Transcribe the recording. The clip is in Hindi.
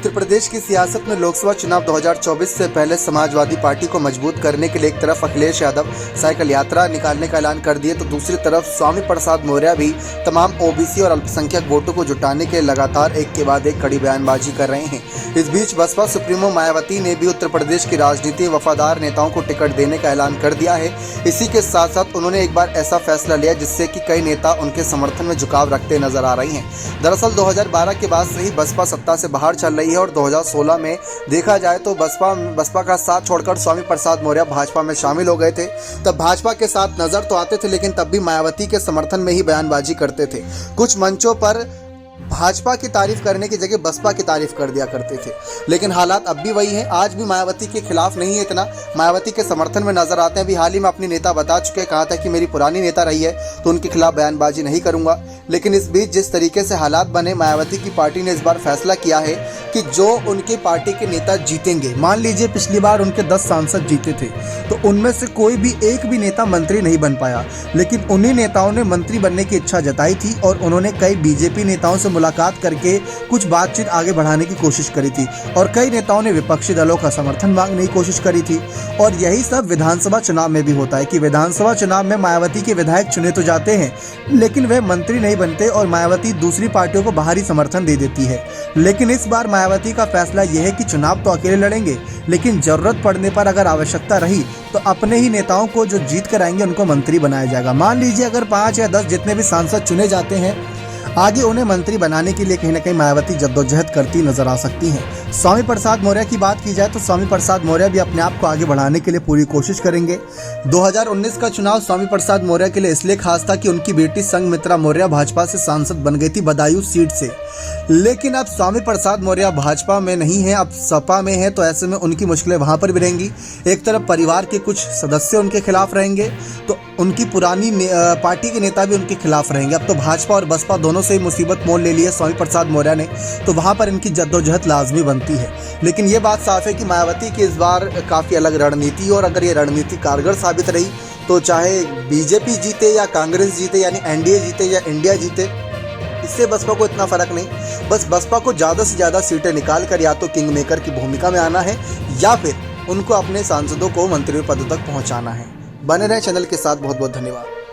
उत्तर प्रदेश की सियासत में लोकसभा चुनाव 2024 से पहले समाजवादी पार्टी को मजबूत करने के लिए एक तरफ अखिलेश यादव साइकिल यात्रा निकालने का ऐलान कर दिए तो दूसरी तरफ स्वामी प्रसाद मौर्य भी तमाम ओबीसी और अल्पसंख्यक वोटों को जुटाने के लिए लगातार एक के बाद एक कड़ी बयानबाजी कर रहे हैं। इस बीच बसपा सुप्रीमो मायावती ने भी उत्तर प्रदेश की राजनीति वफादार नेताओं को टिकट देने का ऐलान कर दिया है। इसी के साथ साथ उन्होंने एक बार ऐसा फैसला लिया जिससे कि कई नेता उनके समर्थन में झुकाव रखते नजर आ रही हैं। दरअसल 2012 के बाद से ही बसपा सत्ता से बाहर चल रही है और 2016 में देखा जाए तो बसपा का साथ छोड़कर स्वामी प्रसाद मौर्य भाजपा में शामिल हो गए थे। तब भाजपा के साथ नजर तो आते थे लेकिन तब भी मायावती के समर्थन में ही बयानबाजी करते थे। कुछ मंचों पर भाजपा की तारीफ करने की जगह बसपा की तारीफ कर दिया करते थे, लेकिन हालात अब भी वही हैं। आज भी मायावती के खिलाफ नहीं है, इतना मायावती के समर्थन में नजर आते हैं। अभी हाल ही में अपनी नेता बता चुके, कहा था कि मेरी पुरानी नेता रही है तो उनके खिलाफ बयानबाजी नहीं करूंगा। लेकिन इस बीच जिस तरीके से हालात बने, मायावती की पार्टी ने इस बार फैसला किया है कि जो उनकी पार्टी के नेता जीतेंगे, मान लीजिए पिछली बार उनके 10 सांसद जीते थे तो उनमें से कोई भी एक भी नेता मंत्री नहीं बन पाया, लेकिन उन्हीं नेताओं ने मंत्री बनने की इच्छा जताई थी और उन्होंने कई बीजेपी नेताओं से मुलाकात करके कुछ बातचीत आगे बढ़ाने की कोशिश करी थी और कई नेताओं ने विपक्षी दलों का समर्थन मांगने की कोशिश करी थी। और यही सब विधानसभा चुनाव में भी होता है कि विधानसभा चुनाव में मायावती के विधायक चुने तो जाते हैं लेकिन वे मंत्री नहीं बनते और मायावती दूसरी पार्टियों को बाहरी समर्थन दे देती है। लेकिन इस बार मायावती का फैसला यह है कि चुनाव तो अकेले लड़ेंगे, लेकिन जरूरत पड़ने पर अगर आवश्यकता रही तो अपने ही नेताओं को जो जीत कर आएंगे उनको मंत्री बनाया जाएगा। मान लीजिए अगर 5 या 10 जितने भी सांसद चुने जाते हैं, आगे उन्हें मंत्री बनाने के लिए कहीं ना कहीं मायावती जद्दोजहद करती नजर आ सकती हैं। स्वामी प्रसाद मौर्य की बात की जाए तो स्वामी प्रसाद मौर्य भी अपने आप को आगे बढ़ाने के लिए पूरी कोशिश करेंगे। 2019 का चुनाव स्वामी प्रसाद मौर्य के लिए इसलिए खास था कि उनकी बेटी संघमित्रा मौर्य भाजपा से सांसद बन गई थी बदायूं सीट से। लेकिन अब स्वामी प्रसाद मौर्य भाजपा में नहीं है, अब सपा में है, तो ऐसे में उनकी मुश्किलें वहां पर भी रहेंगी। एक तरफ परिवार के कुछ सदस्य उनके खिलाफ रहेंगे तो उनकी पुरानी पार्टी के नेता भी उनके खिलाफ रहेंगे। अब तो भाजपा और बसपा दोनों से मुसीबत मोल ले ली है स्वामी प्रसाद मौर्य ने, तो वहां पर इनकी जद्दोजहद लाजमी बनती है। लेकिन ये बात साफ है कि मायावती की इस बार काफ़ी अलग रणनीति, और अगर ये रणनीति कारगर साबित रही तो चाहे बीजेपी जीते या कांग्रेस जीते, यानी एनडीए जीते या इंडिया जीते, इससे बसपा को इतना फर्क नहीं। बस बसपा को ज़्यादा से ज़्यादा सीटें निकाल कर या तो किंग मेकर की भूमिका में आना है या फिर उनको अपने सांसदों को मंत्री पद तक पहुँचाना है। बने रहें चैनल के साथ। बहुत बहुत धन्यवाद।